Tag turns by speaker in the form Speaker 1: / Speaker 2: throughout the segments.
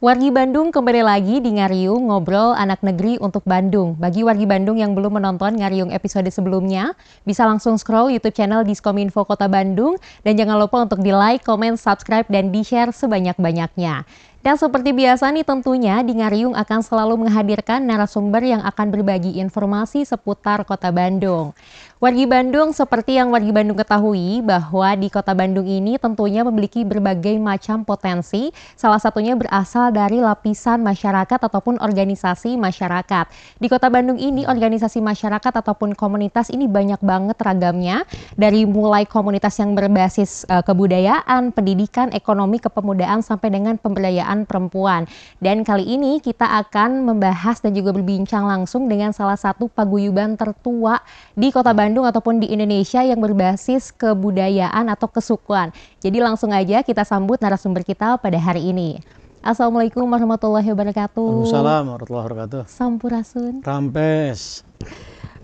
Speaker 1: Wargi Bandung kembali lagi di Ngariung Ngobrol Anak Negeri untuk Bandung. Bagi wargi Bandung yang belum menonton Ngariung episode sebelumnya, bisa langsung scroll YouTube channel Diskominfo Kota Bandung. Dan jangan lupa untuk di-like, komen, subscribe, dan di-share sebanyak-banyaknya. Dan seperti biasa nih tentunya di Ngariung akan selalu menghadirkan narasumber yang akan berbagi informasi seputar Kota Bandung. Wargi Bandung seperti yang wargi Bandung ketahui bahwa di Kota Bandung ini tentunya memiliki berbagai macam potensi, salah satunya berasal dari lapisan masyarakat ataupun organisasi masyarakat. Di Kota Bandung ini organisasi masyarakat ataupun komunitas ini banyak banget ragamnya, dari mulai komunitas yang berbasis kebudayaan, pendidikan, ekonomi, kepemudaan sampai dengan pemberdayaan perempuan. Dan kali ini kita akan membahas dan juga berbincang langsung dengan salah satu paguyuban tertua di Kota Bandung ataupun di Indonesia yang berbasis kebudayaan atau kesukuan. Jadi langsung aja kita sambut narasumber kita pada hari ini. Assalamualaikum warahmatullahi wabarakatuh.
Speaker 2: Waalaikumsalam warahmatullahi wabarakatuh.
Speaker 1: Sampurasun.
Speaker 2: Rampes.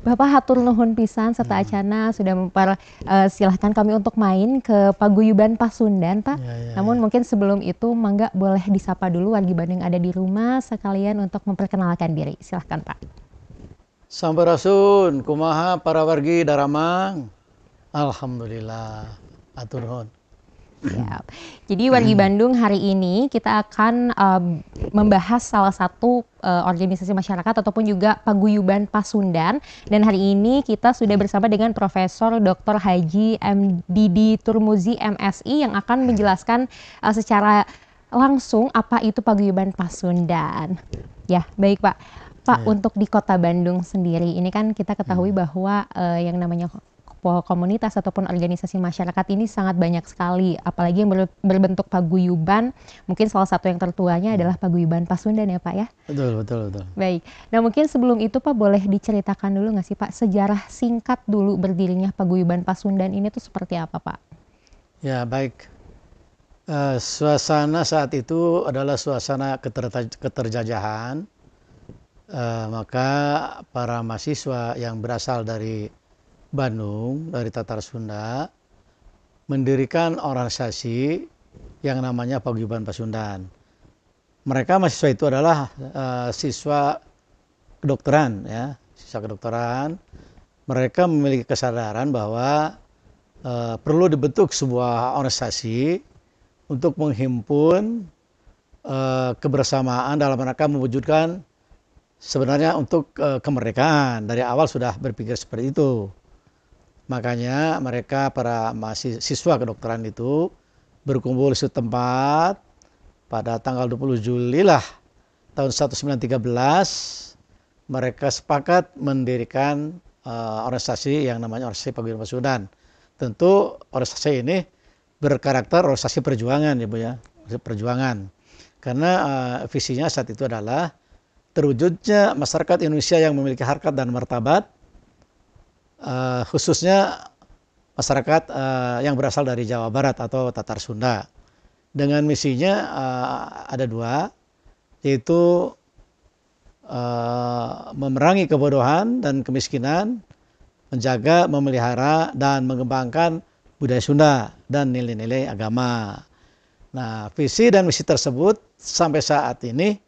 Speaker 1: Bapak hatur nuhun pisan serta acana sudah mempersilahkan kami untuk main ke Paguyuban Pasundan, Pak. Namun mungkin sebelum itu mangga boleh disapa dulu wargi Bandung ada di rumah sekalian untuk memperkenalkan diri. Silahkan, Pak.
Speaker 2: Sampurasun, kumaha para wargi daramang. Alhamdulillah, atur nuhun.
Speaker 1: Siap. Jadi wargi Bandung hari ini kita akan membahas salah satu organisasi masyarakat ataupun juga Paguyuban Pasundan. Dan hari ini kita sudah bersama dengan Profesor Dr. Haji M. Didi Turmuzi MSI yang akan menjelaskan secara langsung apa itu Paguyuban Pasundan. Ya, baik Pak. Pak, untuk di Kota Bandung sendiri ini kan kita ketahui bahwa yang namanya komunitas ataupun organisasi masyarakat ini sangat banyak sekali, apalagi yang berbentuk paguyuban. Mungkin salah satu yang tertuanya adalah Paguyuban Pasundan ya Pak ya?
Speaker 2: Betul.
Speaker 1: Baik, nah mungkin sebelum itu Pak boleh diceritakan dulu nggak sih Pak sejarah singkat dulu berdirinya Paguyuban Pasundan ini tuh seperti apa Pak?
Speaker 2: Ya baik, suasana saat itu adalah suasana keterjajahan, maka para mahasiswa yang berasal dari Bandung, dari Tatar Sunda, mendirikan organisasi yang namanya Paguyuban Pasundan. Mereka mahasiswa itu adalah siswa kedokteran, ya, siswa kedokteran. Mereka memiliki kesadaran bahwa perlu dibentuk sebuah organisasi untuk menghimpun kebersamaan dalam rangka mewujudkan sebenarnya untuk kemerdekaan. Dari awal sudah berpikir seperti itu. Makanya mereka para mahasiswa kedokteran itu berkumpul di suatu tempat pada tanggal 20 Juli lah tahun 1913. Mereka sepakat mendirikan organisasi yang namanya organisasi Paguyuban Pasundan. Tentu organisasi ini berkarakter organisasi perjuangan ya Bu ya, perjuangan. Karena visinya saat itu adalah terwujudnya masyarakat Indonesia yang memiliki harkat dan martabat, khususnya masyarakat yang berasal dari Jawa Barat atau Tatar Sunda. Dengan misinya ada dua, yaitu memerangi kebodohan dan kemiskinan, menjaga, memelihara, dan mengembangkan budaya Sunda dan nilai-nilai agama. Nah, visi dan misi tersebut sampai saat ini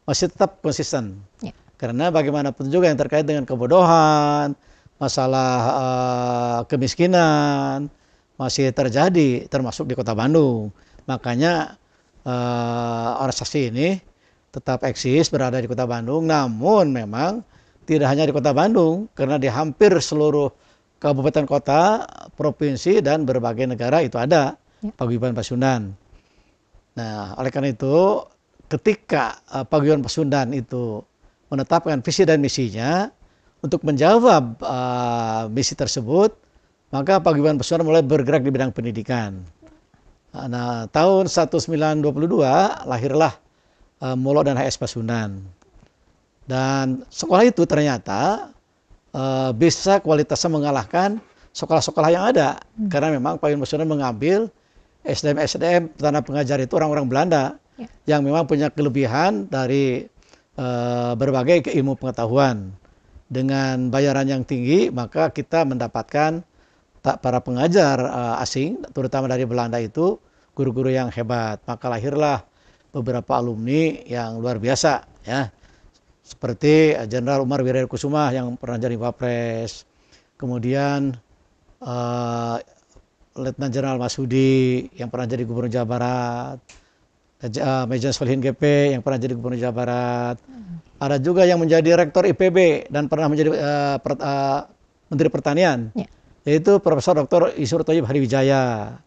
Speaker 2: masih tetap konsisten. Ya. Karena bagaimanapun juga yang terkait dengan kebodohan, masalah kemiskinan masih terjadi termasuk di Kota Bandung. Makanya organisasi ini tetap eksis berada di Kota Bandung, namun memang tidak hanya di Kota Bandung, karena di hampir seluruh kabupaten kota, provinsi dan berbagai negara itu ada Paguyuban Pasundan. Nah, oleh karena itu ketika Paguyuban Pasundan itu menetapkan visi dan misinya, untuk menjawab misi tersebut, maka Paguyuban Pasundan mulai bergerak di bidang pendidikan. Nah, tahun 1922 lahirlah Molo dan HS Pasundan. Dan sekolah itu ternyata bisa kualitasnya mengalahkan sekolah-sekolah yang ada. Karena memang Paguyuban Pasundan mengambil SDM tanah pengajar itu orang-orang Belanda yang memang punya kelebihan dari berbagai ilmu pengetahuan. Dengan bayaran yang tinggi, maka kita mendapatkan para pengajar asing, terutama dari Belanda itu, guru-guru yang hebat. Maka lahirlah beberapa alumni yang luar biasa ya. Seperti Jenderal Umar Wiryakusuma yang pernah jadi Wapres. Kemudian Letnan Jenderal Masudi yang pernah jadi Gubernur Jawa Barat. Mejen Solihin GP yang pernah jadi Gubernur Jawa Barat. Ada juga yang menjadi Rektor IPB dan pernah menjadi Menteri Pertanian, yaitu Profesor Dr. Isur Thayyib Hadiwijaya.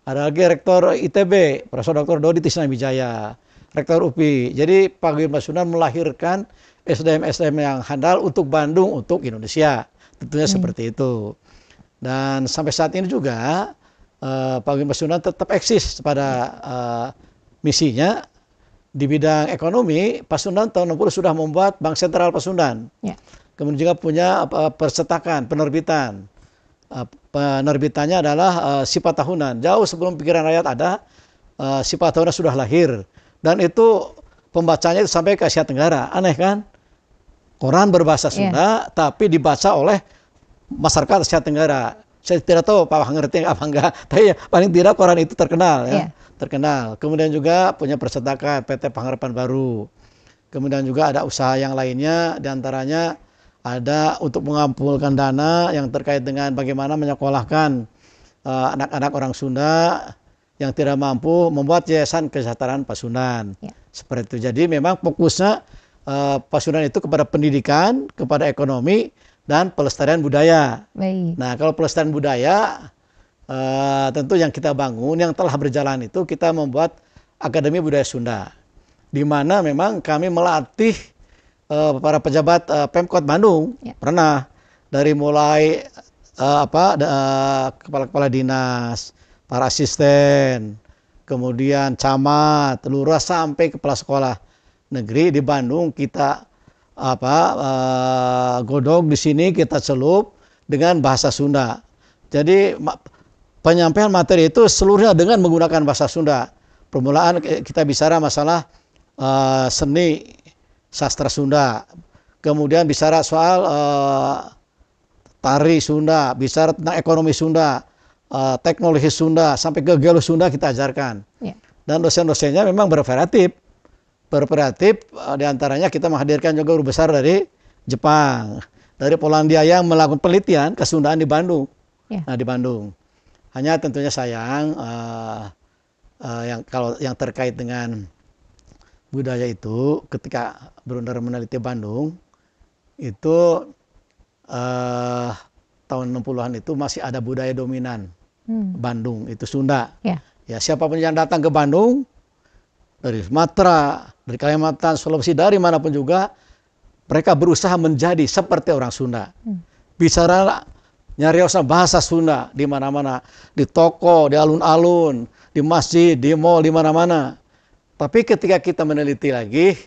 Speaker 2: Ada lagi Rektor ITB, Profesor Dr. Dodi Tisnawijaya, Rektor UPI. Jadi Paguyuban Pasundan melahirkan SDM-SDM yang handal untuk Bandung, untuk Indonesia. Tentunya seperti itu. Dan sampai saat ini juga Paguyuban Pasundan tetap eksis pada misinya. Di bidang ekonomi, Pasundan tahun 60 sudah membuat Bank Sentral Pasundan. Kemudian juga punya percetakan, penerbitan. Penerbitannya adalah sifat tahunan. Jauh sebelum pikiran rakyat ada, sifat tahunan sudah lahir. Dan itu pembacanya itu sampai ke Asia Tenggara. Aneh kan? Koran berbahasa Sunda, tapi dibaca oleh masyarakat Asia Tenggara. Saya tidak tahu Pak ngerti apa enggak, tapi ya, paling tidak koran itu terkenal. Ya. Terkenal. Kemudian juga punya percetakan PT Pengharapan Baru. Kemudian juga ada usaha yang lainnya, diantaranya ada untuk mengumpulkan dana yang terkait dengan bagaimana menyekolahkan anak-anak orang Sunda yang tidak mampu, membuat Yayasan Kesejahteraan Pasundan. Seperti itu. Jadi memang fokusnya Pasundan itu kepada pendidikan, kepada ekonomi, dan pelestarian budaya. Nah, kalau pelestarian budaya, tentu yang kita bangun, yang telah berjalan itu kita membuat Akademi Budaya Sunda, di mana memang kami melatih para pejabat Pemkot Bandung, pernah dari mulai kepala-kepala dinas, para asisten, kemudian camat, lurah sampai kepala sekolah negeri di Bandung kita godok di sini, kita celup dengan bahasa Sunda. Jadi penyampaian materi itu seluruhnya dengan menggunakan bahasa Sunda. Permulaan kita bicara masalah seni sastra Sunda, kemudian bicara soal tari Sunda, bicara tentang ekonomi Sunda, teknologi Sunda, sampai ke geologi Sunda kita ajarkan. Dan dosen-dosennya memang bervariatif. Diantaranya kita menghadirkan juga guru besar dari Jepang, dari Polandia yang melakukan penelitian kesundaan di Bandung. Nah, di Bandung. Hanya tentunya sayang yang terkait dengan budaya itu, ketika benar meneliti Bandung itu tahun 60-an itu masih ada budaya dominan Bandung itu Sunda. Ya, siapapun yang datang ke Bandung dari Sumatera, dari Kalimantan, Sulawesi, dari manapun juga, mereka berusaha menjadi seperti orang Sunda. Bicara nyariosna bahasa Sunda di mana-mana, di toko, di alun-alun, di masjid, di mall, di mana-mana. Tapi ketika kita meneliti lagi,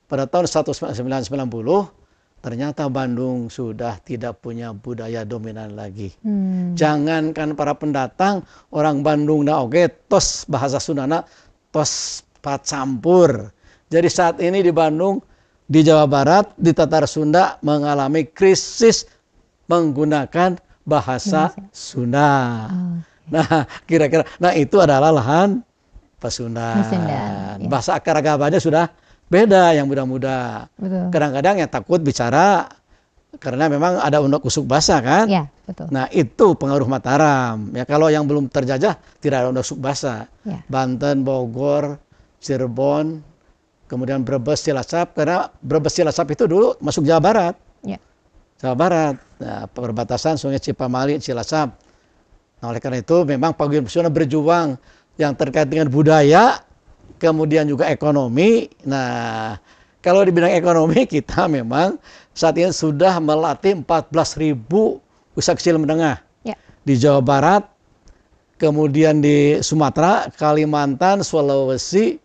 Speaker 2: pada tahun 1990, ternyata Bandung sudah tidak punya budaya dominan lagi. Jangankan para pendatang, orang Bandung na oge tos bahasa Sundana tos pacampur. Jadi saat ini di Bandung, di Jawa Barat, di Tatar Sunda mengalami krisis menggunakan bahasa Sunda. Nah, kira-kira, itu adalah lahan Pasundan. Bahasa akar-agamanya sudah beda yang muda-muda. Kadang-kadang yang takut bicara karena memang ada undang-undang bahasa kan. Nah, itu pengaruh Mataram. Ya, kalau yang belum terjajah tidak ada undang-undang bahasa. Banten, Bogor, Cirebon, kemudian Brebes, Cilacap, karena Brebes, Cilacap itu dulu masuk Jawa Barat. Jawa Barat, nah, perbatasan Sungai Cipamali, Cilacap. Nah, oleh karena itu memang Paguyuban Pasundan berjuang yang terkait dengan budaya, kemudian juga ekonomi. Nah, kalau di bidang ekonomi kita memang saat ini sudah melatih 14.000 usaha kecil menengah di Jawa Barat, kemudian di Sumatera, Kalimantan, Sulawesi,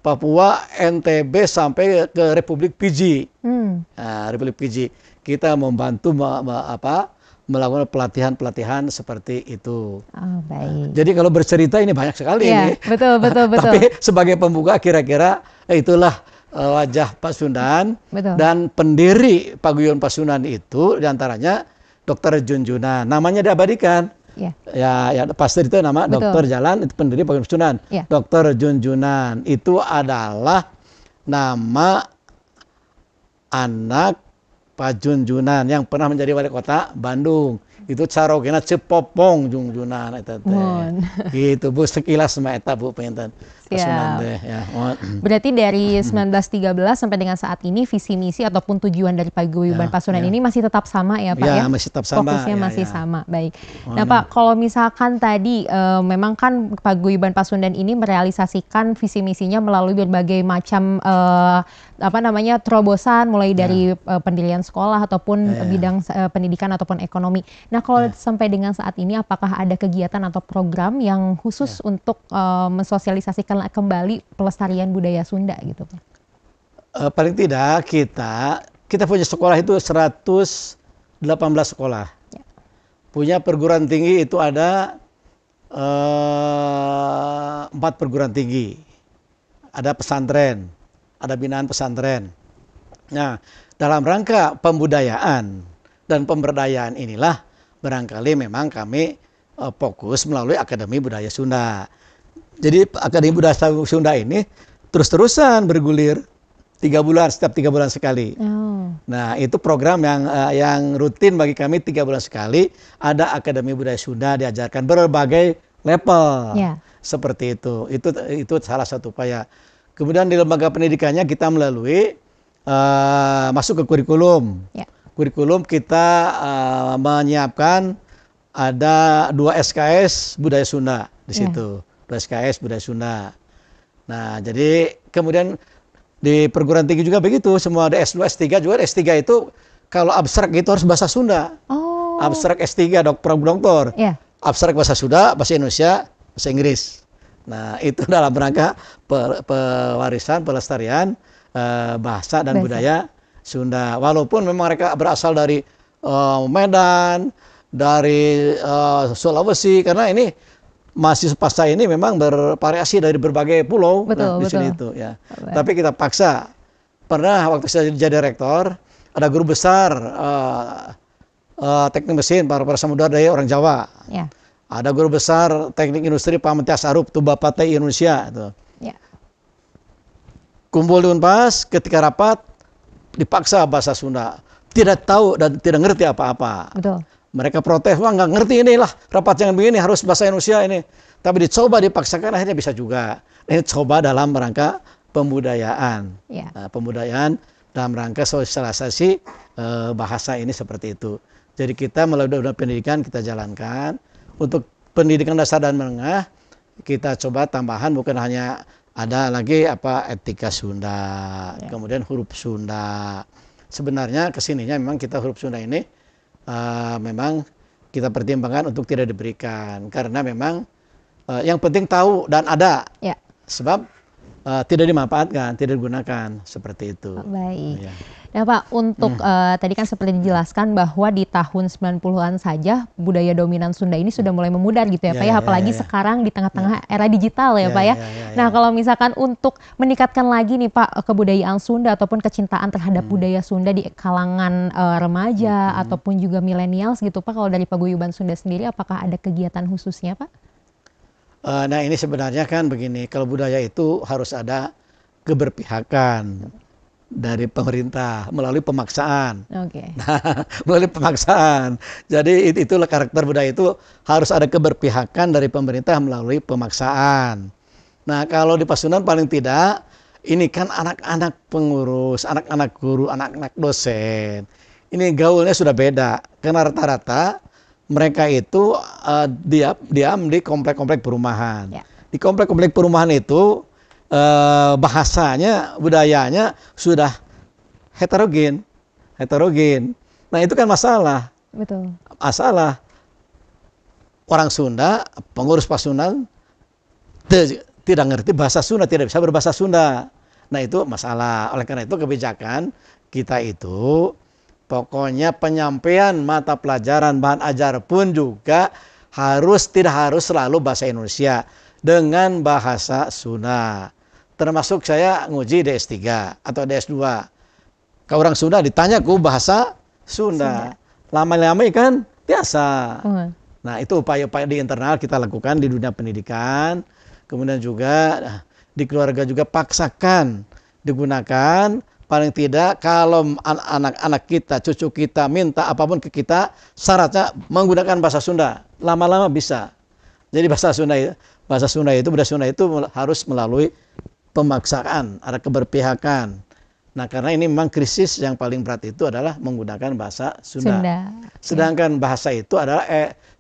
Speaker 2: Papua, NTB sampai ke Republik Fiji. Nah, Republik Fiji kita membantu melakukan pelatihan-pelatihan seperti itu. Jadi kalau bercerita ini banyak sekali ini. Betul. Tapi sebagai pembuka kira-kira itulah wajah Pasundan dan pendiri Paguyuban Pasundan itu diantaranya Dr. Junjunan. Namanya diabadikan.
Speaker 1: Ya.
Speaker 2: Ya pasti itu nama
Speaker 1: Betul.
Speaker 2: dokter jalan, itu pendiri Paguyuban Pasundan.
Speaker 1: Ya.
Speaker 2: Dokter Junjunan itu adalah nama anak Pak Junjunan yang pernah menjadi wali kota Bandung. Itu carogena Cepopong Junjunan eta teh. Gitu Bu, sekilas mah eta Bu penginten. Pasundan teh ya.
Speaker 1: Berarti dari 1913 sampai dengan saat ini visi misi ataupun tujuan dari Paguyuban Pasundan ini masih tetap sama ya Pak ya?
Speaker 2: Masih tetap sama.
Speaker 1: Fokusnya masih sama. Baik. Nah Pak, kalau misalkan tadi memang kan Paguyuban Pasundan ini merealisasikan visi misinya melalui berbagai macam terobosan mulai dari pendirian sekolah ataupun bidang pendidikan ataupun ekonomi. Nah kalau sampai dengan saat ini apakah ada kegiatan atau program yang khusus untuk mensosialisasikan kembali pelestarian budaya Sunda gitu Pak?
Speaker 2: Paling tidak kita punya sekolah itu 118 sekolah. Ya. Punya perguruan tinggi itu ada 4 perguruan tinggi. Ada pesantren, ada binaan pesantren. Nah, dalam rangka pembudayaan dan pemberdayaan inilah barangkali memang kami fokus melalui Akademi Budaya Sunda. Jadi Akademi Budaya Sunda ini terus-terusan bergulir 3 bulan, setiap 3 bulan sekali. Nah itu program yang rutin bagi kami 3 bulan sekali. Ada Akademi Budaya Sunda diajarkan berbagai level. Seperti itu. Itu salah satu upaya. Kemudian di lembaga pendidikannya kita melalui masuk ke kurikulum. Kurikulum kita menyiapkan ada 2 SKS Budaya Sunda di situ. 2 SKS Budaya Sunda. Nah, jadi kemudian di perguruan tinggi juga begitu, semua ada S2, S3 juga. S3 itu kalau abstrak itu harus bahasa Sunda. Abstrak S3 doktor. Abstrak bahasa Sunda, bahasa Indonesia, bahasa Inggris. Nah, itu dalam rangka pewarisan pelestarian bahasa dan budaya Sunda. Walaupun memang mereka berasal dari Medan, dari Sulawesi, karena ini mahasiswa pasca ini memang bervariasi dari berbagai pulau di sini itu ya. Tapi kita paksa. Pernah waktu saya jadi rektor, ada guru besar teknik mesin para samudera dari orang Jawa. Ada guru besar teknik industri Pak Mentias Arup, itu Bapak TI Indonesia itu. Kumpul di Unpas, ketika rapat dipaksa bahasa Sunda. Tidak tahu dan tidak ngerti apa-apa. Mereka protes, wah nggak ngerti inilah rapat jangan begini, harus bahasa Indonesia ini. Tapi dicoba dipaksakan akhirnya bisa juga. Ini coba dalam rangka pembudayaan. Pembudayaan dalam rangka sosialisasi bahasa ini seperti itu. Jadi kita melalui pendidikan kita jalankan. Untuk pendidikan dasar dan menengah kita coba tambahan bukan hanya ada lagi etika Sunda, kemudian huruf Sunda. Sebenarnya kesininya memang kita huruf Sunda ini memang kita pertimbangkan untuk tidak diberikan karena memang yang penting tahu dan ada sebab tidak dimanfaatkan, tidak digunakan seperti itu.
Speaker 1: Baik. Nah Pak, untuk tadi kan seperti dijelaskan bahwa di tahun 90-an saja budaya dominan Sunda ini sudah mulai memudar gitu ya Pak ya, apalagi sekarang di tengah-tengah era digital ya Pak ya. Nah kalau misalkan untuk meningkatkan lagi nih Pak kebudayaan Sunda ataupun kecintaan terhadap budaya Sunda di kalangan remaja ataupun juga milenials gitu Pak, kalau dari Paguyuban Sunda sendiri apakah ada kegiatan khususnya Pak?
Speaker 2: Nah ini sebenarnya kan begini, kalau budaya itu harus ada keberpihakan dari pemerintah melalui pemaksaan. Nah, melalui pemaksaan. Jadi itulah karakter budaya itu harus ada keberpihakan dari pemerintah melalui pemaksaan. Nah kalau di Pasundan paling tidak, ini kan anak-anak pengurus, anak-anak guru, anak-anak dosen. Ini gaulnya sudah beda, karena rata-rata mereka itu diam di komplek-komplek perumahan. Di komplek-komplek perumahan itu bahasanya, budayanya sudah heterogen. Nah itu kan masalah. Masalah. Orang Sunda, pengurus Pasundan tidak ngerti bahasa Sunda, tidak bisa berbahasa Sunda. Nah itu masalah. Oleh karena itu kebijakan kita itu pokoknya penyampaian mata pelajaran bahan ajar pun juga tidak harus selalu bahasa Indonesia dengan bahasa Sunda. Termasuk saya nguji D3 atau D2. Ke orang Sunda ditanya ku bahasa Sunda. Lama-lama kan biasa. Nah, itu upaya-upaya di internal kita lakukan di dunia pendidikan. Kemudian juga di keluarga juga paksakan digunakan. Paling tidak kalau anak-anak kita, cucu kita minta apapun ke kita, syaratnya menggunakan bahasa Sunda. Lama-lama bisa. Jadi bahasa Sunda itu budaya Sunda itu harus melalui pemaksaan, ada keberpihakan. Nah, karena ini memang krisis yang paling berat itu adalah menggunakan bahasa Sunda. Sedangkan bahasa itu adalah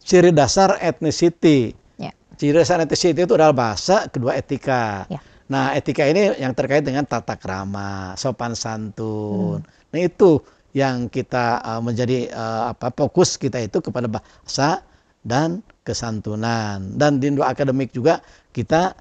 Speaker 2: ciri dasar ethnicity. Ciri dasar ethnicity itu adalah bahasa, kedua etika. Nah, etika ini yang terkait dengan tata krama, sopan santun. Nah, itu yang kita menjadi fokus kita itu kepada bahasa dan kesantunan. Dan di dunia akademik juga kita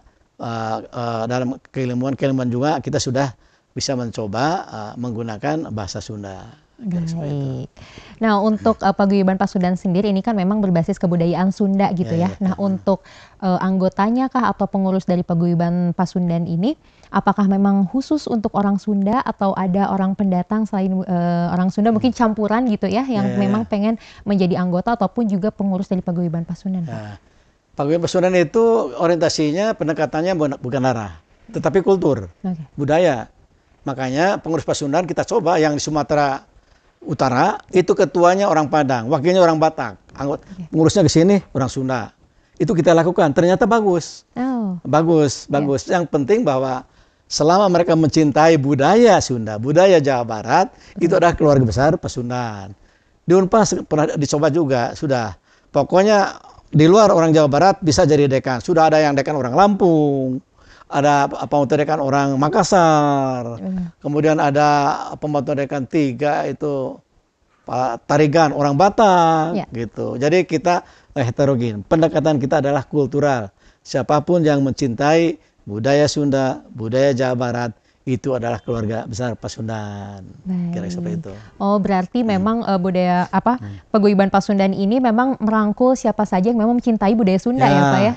Speaker 2: dalam keilmuan juga kita sudah bisa mencoba menggunakan bahasa Sunda.
Speaker 1: Baik. Nah, untuk Paguyuban Pasundan sendiri ini kan memang berbasis kebudayaan Sunda gitu ya. Nah, untuk anggotanya kah atau pengurus dari Paguyuban Pasundan ini, apakah memang khusus untuk orang Sunda atau ada orang pendatang selain orang Sunda, mungkin campuran gitu ya, yang memang pengen menjadi anggota ataupun juga pengurus dari Paguyuban Pasundan?
Speaker 2: Paguyuban Pasundan itu orientasinya pendekatannya bukan arah, tetapi kultur, budaya. Makanya pengurus Pasundan kita coba yang di Sumatera Utara itu ketuanya orang Padang, wakilnya orang Batak, pengurusnya ke sini orang Sunda. Itu kita lakukan, ternyata bagus. Bagus. Yang penting bahwa selama mereka mencintai budaya Sunda, budaya Jawa Barat, itu adalah keluarga besar Pasundan. Di Unpas pernah dicoba juga, sudah. Pokoknya di luar orang Jawa Barat bisa jadi dekan. Sudah ada yang dekan orang Lampung, ada pembantu dekan orang Makassar, kemudian ada pembantu dekan 3 itu Pak Tarigan orang Batak, gitu. Jadi kita heterogen. Pendekatan kita adalah kultural. Siapapun yang mencintai budaya Sunda, budaya Jawa Barat, itu adalah keluarga besar Pasundan. Kira seperti itu.
Speaker 1: Oh, berarti memang budaya Paguyuban Pasundan ini memang merangkul siapa saja yang memang mencintai budaya Sunda ya Pak ya?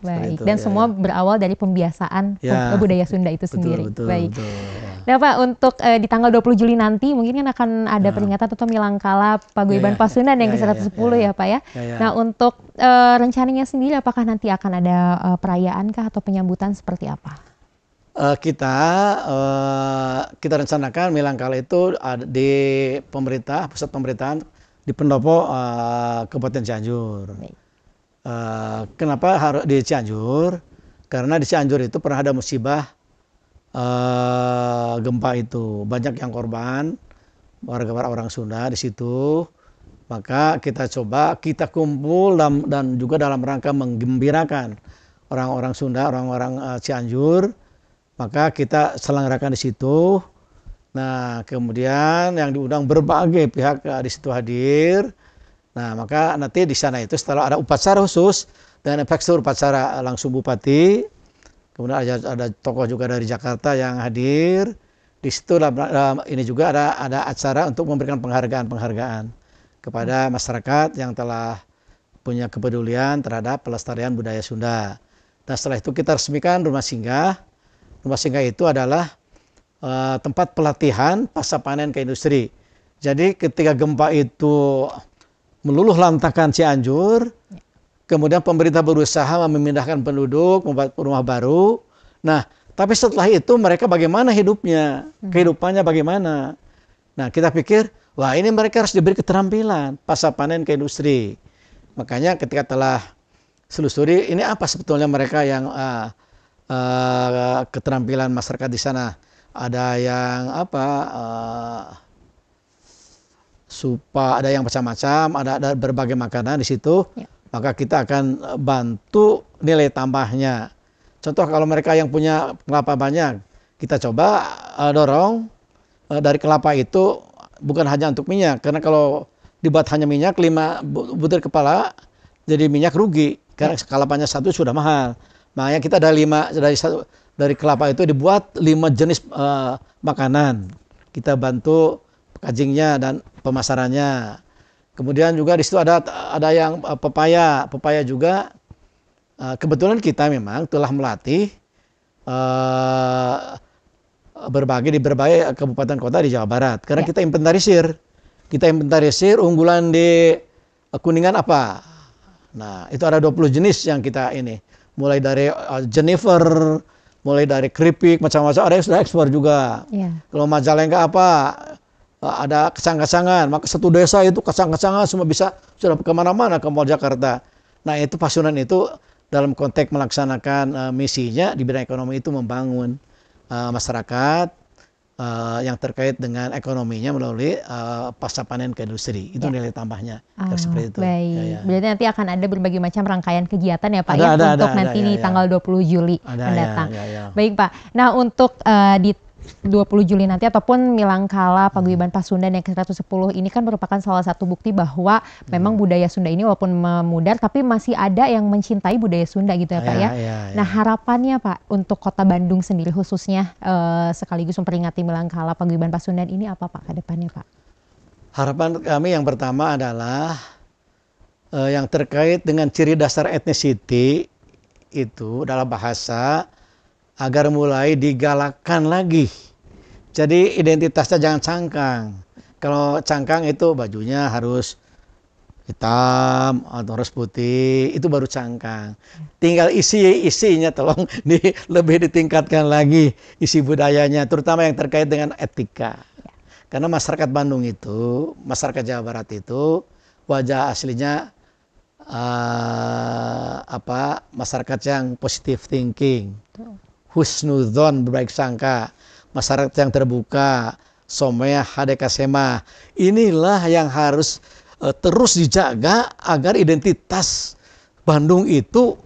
Speaker 1: Baik. Dan semua berawal dari pembiasaan budaya Sunda itu sendiri. Baik. Nah Pak, untuk di tanggal 20 Juli nanti mungkin kan akan ada peringatan atau milangkala Paguyuban Pasundan yang ke-110 ya Pak ya. Nah, untuk rencananya sendiri apakah nanti akan ada perayaan kah atau penyambutan seperti apa?
Speaker 2: Kita rencanakan milangkala itu di pemerintah, pusat pemerintahan di pendopo Kabupaten Cianjur. Kenapa harus di Cianjur? Karena di Cianjur itu pernah ada musibah gempa itu, banyak yang korban, warga orang Sunda di situ. Maka kita coba kita kumpul dan juga dalam rangka menggembirakan orang-orang Sunda, orang-orang Cianjur. Maka kita selenggarakan di situ. Nah, kemudian yang diundang berbagai pihak di situ hadir. Nah, maka nanti di sana itu setelah ada upacara khusus dan efektur upacara langsung Bupati. Kemudian ada tokoh juga dari Jakarta yang hadir. Di situ ini juga ada acara untuk memberikan penghargaan kepada masyarakat yang telah punya kepedulian terhadap pelestarian budaya Sunda. Dan setelah itu kita resmikan rumah singgah. Rumah singgah itu adalah tempat pelatihan pasca panen ke industri. Jadi ketika gempa itu meluluh lantakan Cianjur, kemudian pemerintah berusaha memindahkan penduduk, membuat rumah baru. Nah, tapi setelah itu mereka bagaimana hidupnya? Kehidupannya bagaimana? Nah, kita pikir, wah ini mereka harus diberi keterampilan pasca panen ke industri. Makanya ketika telah selusuri, ini apa sebetulnya mereka yang keterampilan masyarakat di sana, ada yang supa, ada yang macam-macam, ada berbagai makanan di situ. Maka kita akan bantu nilai tambahnya. Contoh kalau mereka yang punya kelapa banyak, kita coba dorong dari kelapa itu bukan hanya untuk minyak, karena kalau dibuat hanya minyak 5 butir kepala jadi minyak rugi, karena kelapanya 1 sudah mahal. Makanya kita dari kelapa itu dibuat 5 jenis makanan. Kita bantu packagingnya dan pemasarannya. Kemudian juga di situ ada yang pepaya juga. Kebetulan kita memang telah melatih di berbagai kabupaten kota di Jawa Barat. Karena kita inventarisir unggulan di Kuningan apa, Nah, itu ada 20 jenis yang kita ini. Mulai dari Jennifer, mulai dari keripik, macam-macam, ada yang sudah ekspor juga. Kalau Majalengka apa, ada kacang-kacangan, maka satu desa itu kacang-kacangan semua bisa sudah kemana-mana ke Mall Jakarta. Nah, itu Pasundan itu dalam konteks melaksanakan misinya di bidang ekonomi itu membangun masyarakat yang terkait dengan ekonominya melalui pasca panen ke industri. Itu nilai tambahnya. Seperti itu.
Speaker 1: Baik. Berarti nanti akan ada berbagai macam rangkaian kegiatan ya Pak untuk nanti di tanggal 20 Juli mendatang. Baik Pak. Nah untuk di 20 Juli nanti ataupun Milangkala Paguyuban Pasundan yang ke-110 ini kan merupakan salah satu bukti bahwa memang budaya Sunda ini walaupun memudar tapi masih ada yang mencintai budaya Sunda gitu ya Pak ya. Nah harapannya Pak untuk Kota Bandung sendiri khususnya sekaligus memperingati Milangkala Paguyuban Pasundan ini apa Pak ke depannya Pak?
Speaker 2: Harapan kami yang pertama adalah yang terkait dengan ciri dasar ethnicity itu dalam bahasa agar mulai digalakkan lagi. Jadi identitasnya jangan cangkang. Kalau cangkang itu bajunya harus hitam atau harus putih, itu baru cangkang. Tinggal isinya tolong lebih ditingkatkan lagi isi budayanya, terutama yang terkait dengan etika. Karena masyarakat Bandung itu, masyarakat Jawa Barat itu wajah aslinya masyarakat yang positive thinking. Husnudzon, berbaik sangka, masyarakat yang terbuka, someh, hadekasema. Inilah yang harus terus dijaga agar identitas Bandung itu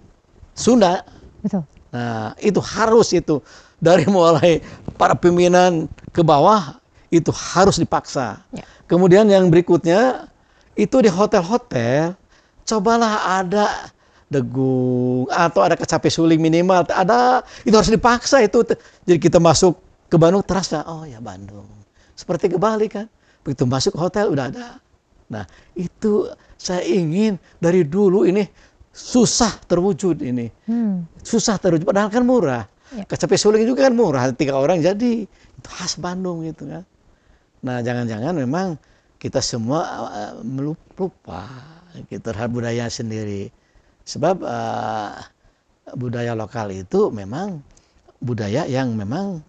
Speaker 2: Sunda.
Speaker 1: Betul.
Speaker 2: Nah, itu harus itu dari mulai para pimpinan ke bawah itu harus dipaksa. Kemudian yang berikutnya itu di hotel-hotel cobalah ada degung atau ada kecape suling minimal, ada, itu harus dipaksa itu. Jadi kita masuk ke Bandung terasa oh ya Bandung, seperti ke Bali kan, begitu masuk ke hotel udah ada. Nah itu saya ingin dari dulu, ini susah terwujud ini, susah terwujud padahal kan murah. Kecape suling juga kan murah, 3 orang jadi itu khas Bandung gitu kan. Nah jangan-jangan memang kita semua lupa gitu terhadap budaya sendiri. Sebab budaya lokal itu memang budaya yang memang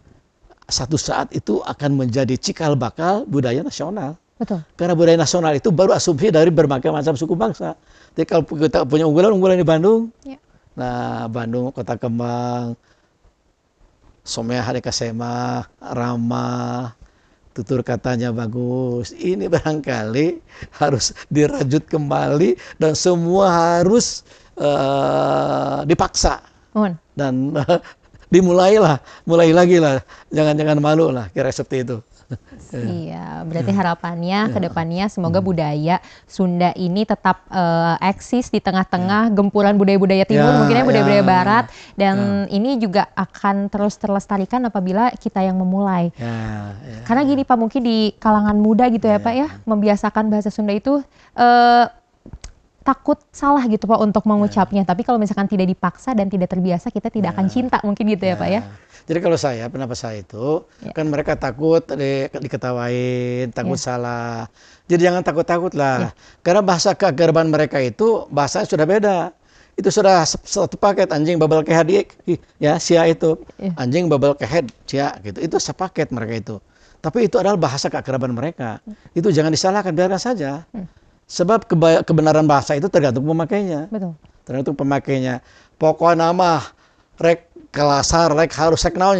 Speaker 2: satu saat itu akan menjadi cikal bakal budaya nasional.
Speaker 1: Betul.
Speaker 2: Karena budaya nasional itu baru asumsi dari berbagai macam suku bangsa. Jadi kalau kita punya unggulan di Bandung, nah Bandung kota kembang, someh hadekasema, ramah, tutur katanya bagus. Ini barangkali harus dirajut kembali dan semua harus dipaksa dan mulai lagi lah, jangan malu lah, kira seperti itu.
Speaker 1: Iya, berarti harapannya ke depannya semoga budaya Sunda ini tetap eksis di tengah-tengah gempuran budaya-budaya timur, mungkinnya budaya-budaya barat, dan ini juga akan terus terlestarikan apabila kita yang memulai. Karena gini Pak, mungkin di kalangan muda gitu ya Pak ya, membiasakan bahasa Sunda itu takut salah gitu Pak untuk mengucapnya, tapi kalau misalkan tidak dipaksa dan tidak terbiasa, kita tidak akan cinta mungkin gitu ya Pak ya.
Speaker 2: Jadi kalau pendapat saya itu, kan mereka takut diketawain, takut salah. Jadi jangan takut-takut lah. Karena bahasa keakraban mereka itu, bahasanya sudah beda. Itu sudah satu paket, anjing babal kehead, ya sia itu. Anjing babal kehead, sia gitu. Itu sepaket mereka itu. Tapi itu adalah bahasa keakraban mereka. Itu jangan disalahkan, biarkan saja. Sebab kebenaran bahasa itu tergantung pemakainya.
Speaker 1: Betul.
Speaker 2: Tergantung pemakainya. Pokoknya nama rek kelasar, rek harus seknaon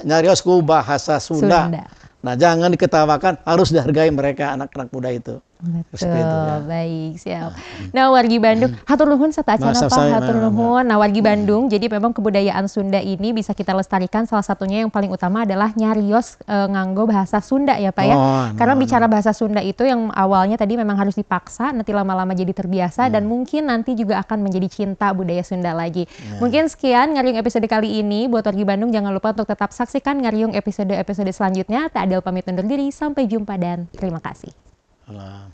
Speaker 2: nyarios ku bahasa Sunda. Nah jangan diketawakan, harus dihargai mereka anak-anak muda itu.
Speaker 1: Betul, baik, siap. Nah, wargi Bandung, hatur nuhun serta acara Pak, hatur nuhun. Nah, wargi Bandung, jadi memang kebudayaan Sunda ini bisa kita lestarikan, salah satunya yang paling utama adalah nyarios nganggo bahasa Sunda ya Pak ya. Karena bicara bahasa Sunda itu yang awalnya tadi memang harus dipaksa, nanti lama-lama jadi terbiasa, dan mungkin nanti juga akan menjadi cinta budaya Sunda lagi. Mungkin sekian Ngariung episode kali ini. Buat wargi Bandung, jangan lupa untuk tetap saksikan Ngariung episode-episode selanjutnya. Tak Adel pamit undur diri, sampai jumpa dan terima kasih.
Speaker 2: Allah.